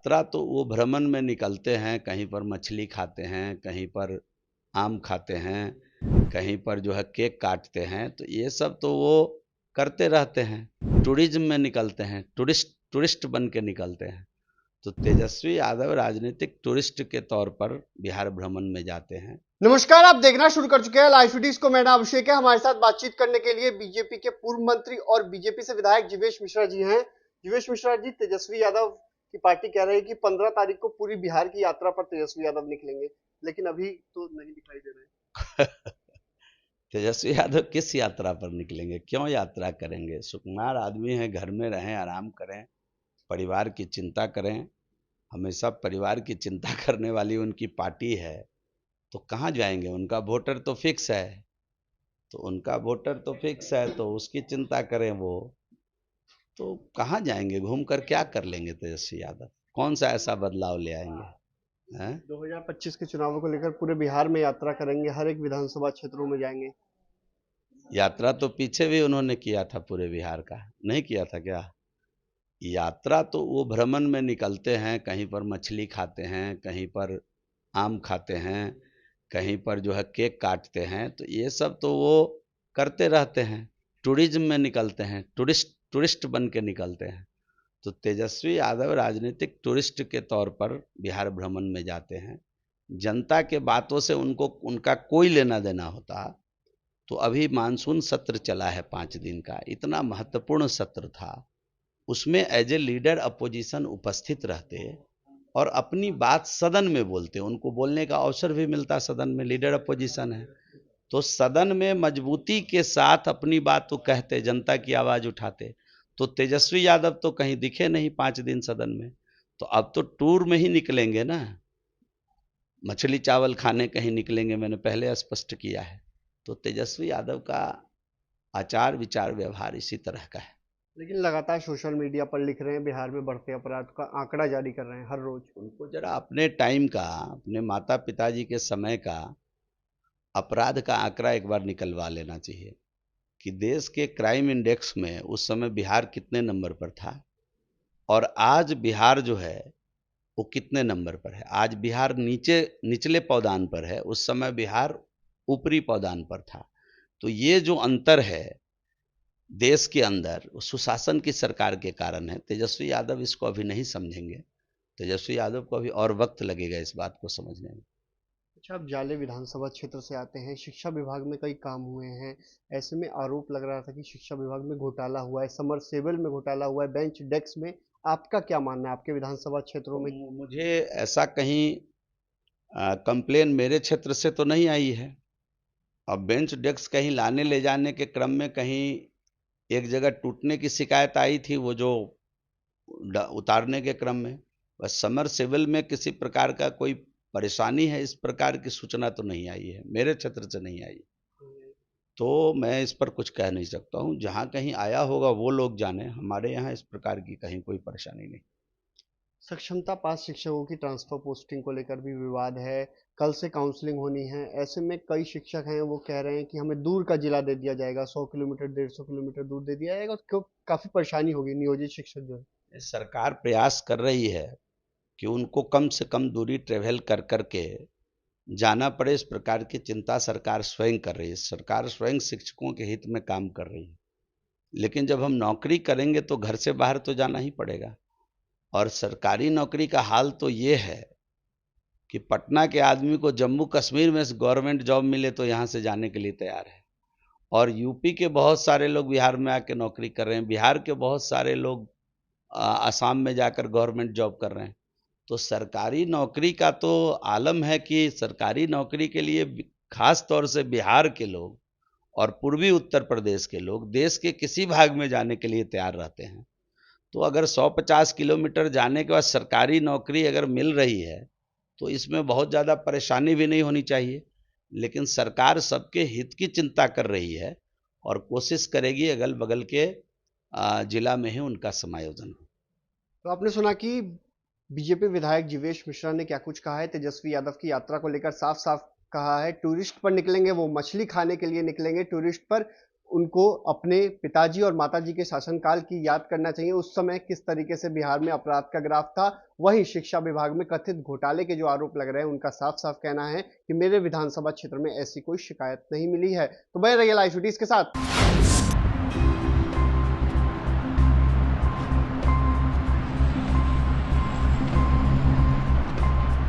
यात्रा तो वो भ्रमण में निकलते हैं, कहीं पर मछली खाते हैं, कहीं पर आम खाते हैं, कहीं पर जो है केक काटते हैं, तो ये सब तो वो करते रहते हैं। टूरिज्म में निकलते हैं, टूरिस्ट टूरिस्ट बन के निकलते हैं। तो तेजस्वी यादव राजनीतिक टूरिस्ट के तौर पर बिहार भ्रमण में जाते हैं। नमस्कार, आप देखना शुरू कर चुके हैं लाइव फीडिस को। मेरा नाम अभिषेक है। हमारे साथ बातचीत करने के लिए बीजेपी के पूर्व मंत्री और बीजेपी से विधायक जीवेश मिश्रा जी हैं। जीवेश मिश्रा जी, तेजस्वी यादव की पार्टी कह रही है कि 15 तारीख को पूरी बिहार की यात्रा पर तेजस्वी यादव निकलेंगे, लेकिन अभी तो नहीं दिखाई दे रहे हैं। तेजस्वी यादव किस यात्रा पर निकलेंगे? क्यों यात्रा करेंगे? सुकुमार आदमी है, घर में रहें, आराम करें, परिवार की चिंता करें। हमेशा परिवार की चिंता करने वाली उनकी पार्टी है, तो कहाँ जाएंगे? उनका वोटर तो फिक्स है, तो उसकी चिंता करें वो। तो कहाँ जाएंगे? घूम कर क्या कर लेंगे तेजस्वी यादव? कौन सा ऐसा बदलाव ले आएंगे हैं? 2025 के चुनावों को लेकर पूरे बिहार में यात्रा करेंगे, हर एक विधानसभा क्षेत्रों में जाएंगे। यात्रा तो पीछे भी उन्होंने किया था, पूरे बिहार का नहीं किया था क्या? यात्रा तो वो भ्रमण में निकलते हैं, कहीं पर मछली खाते हैं, कहीं पर आम खाते हैं, कहीं पर जो है केक काटते हैं, तो ये सब तो वो करते रहते हैं। टूरिज्म में निकलते हैं, टूरिस्ट बन के निकलते हैं। तो तेजस्वी यादव राजनीतिक टूरिस्ट के तौर पर बिहार भ्रमण में जाते हैं। जनता के बातों से उनको उनका कोई लेना देना होता तो अभी मानसून सत्र चला है 5 दिन का, इतना महत्वपूर्ण सत्र था, उसमें एज ए लीडर अपोजिशन उपस्थित रहते और अपनी बात सदन में बोलते, उनको बोलने का अवसर भी मिलता। सदन में लीडर अपोजिशन है, तो सदन में मजबूती के साथ अपनी बात तो कहते, जनता की आवाज उठाते। तो तेजस्वी यादव तो कहीं दिखे नहीं 5 दिन सदन में। तो अब तो टूर में ही निकलेंगे ना, मछली चावल खाने कहीं निकलेंगे, मैंने पहले स्पष्ट किया है। तो तेजस्वी यादव का आचार विचार व्यवहार इसी तरह का है। लेकिन लगातार सोशल मीडिया पर लिख रहे हैं बिहार में बढ़ते अपराध का आंकड़ा जारी कर रहे हैं हर रोज। उनको जरा अपने टाइम का, अपने माता पिताजी के समय का अपराध का आंकड़ा एक बार निकलवा लेना चाहिए कि देश के क्राइम इंडेक्स में उस समय बिहार कितने नंबर पर था और आज बिहार जो है वो कितने नंबर पर है। आज बिहार निचले पौधान पर है, उस समय बिहार ऊपरी पौधान पर था। तो ये जो अंतर है देश के अंदर, वो सुशासन की सरकार के कारण है। तेजस्वी यादव इसको अभी नहीं समझेंगे। तेजस्वी यादव को अभी और वक्त लगेगा इस बात को समझने में। अच्छा, आप जाले विधानसभा क्षेत्र से आते हैं, शिक्षा विभाग में कई काम हुए हैं। ऐसे में आरोप लग रहा था कि शिक्षा विभाग में घोटाला हुआ है, समरसेबल में घोटाला हुआ है, बेंच डेस्क में। आपका क्या मानना है आपके विधानसभा क्षेत्रों में? मुझे ऐसा कहीं कंप्लेन मेरे क्षेत्र से तो नहीं आई है। अब बेंच डेस्क कहीं लाने ले जाने के क्रम में कहीं एक जगह टूटने की शिकायत आई थी, वो जो उतारने के क्रम में। बस समरसेबल में किसी प्रकार का कोई परेशानी है, इस प्रकार की सूचना तो नहीं आई है, मेरे क्षेत्र से नहीं आई। तो मैं इस पर कुछ कह नहीं सकता हूँ। जहाँ कहीं आया होगा वो लोग जाने, हमारे यहाँ इस प्रकार की कहीं कोई परेशानी नहीं। सक्षमता पास शिक्षकों की ट्रांसफर पोस्टिंग को लेकर भी विवाद है। कल से काउंसलिंग होनी है। ऐसे में कई शिक्षक हैं, वो कह रहे हैं कि हमें दूर का जिला दे दिया जाएगा, 100 किलोमीटर 150 किलोमीटर दूर दे दिया जाएगा, तो काफी परेशानी होगी नियोजित शिक्षक जो है। सरकार प्रयास कर रही है कि उनको कम से कम दूरी ट्रेवल कर करके जाना पड़े, इस प्रकार की चिंता सरकार स्वयं कर रही है। सरकार स्वयं शिक्षकों के हित में काम कर रही है। लेकिन जब हम नौकरी करेंगे तो घर से बाहर तो जाना ही पड़ेगा। और सरकारी नौकरी का हाल तो ये है कि पटना के आदमी को जम्मू कश्मीर में गवर्नमेंट जॉब मिले तो यहाँ से जाने के लिए तैयार है। और यूपी के बहुत सारे लोग बिहार में आके नौकरी कर रहे हैं, बिहार के बहुत सारे लोग असम में जाकर गवर्नमेंट जॉब कर रहे हैं। तो सरकारी नौकरी का तो आलम है कि सरकारी नौकरी के लिए खास तौर से बिहार के लोग और पूर्वी उत्तर प्रदेश के लोग देश के किसी भाग में जाने के लिए तैयार रहते हैं। तो अगर 150 किलोमीटर जाने के बाद सरकारी नौकरी अगर मिल रही है तो इसमें बहुत ज़्यादा परेशानी भी नहीं होनी चाहिए। लेकिन सरकार सबके हित की चिंता कर रही है और कोशिश करेगी अगल बगल के जिला में ही उनका समायोजन हो। तो आपने सुना कि बीजेपी विधायक जीवेश मिश्रा ने क्या कुछ कहा है तेजस्वी यादव की यात्रा को लेकर। साफ साफ कहा है टूरिस्ट पर निकलेंगे, वो मछली खाने के लिए निकलेंगे टूरिस्ट पर। उनको अपने पिताजी और माताजी के शासनकाल की याद करना चाहिए। उस समय किस तरीके से बिहार में अपराध का ग्राफ था। वहीं शिक्षा विभाग में कथित घोटाले के जो आरोप लग रहे हैं, उनका साफ साफ कहना है कि मेरे विधानसभा क्षेत्र में ऐसी कोई शिकायत नहीं मिली है। तो बने रहिए लाइव सिटीज के साथ।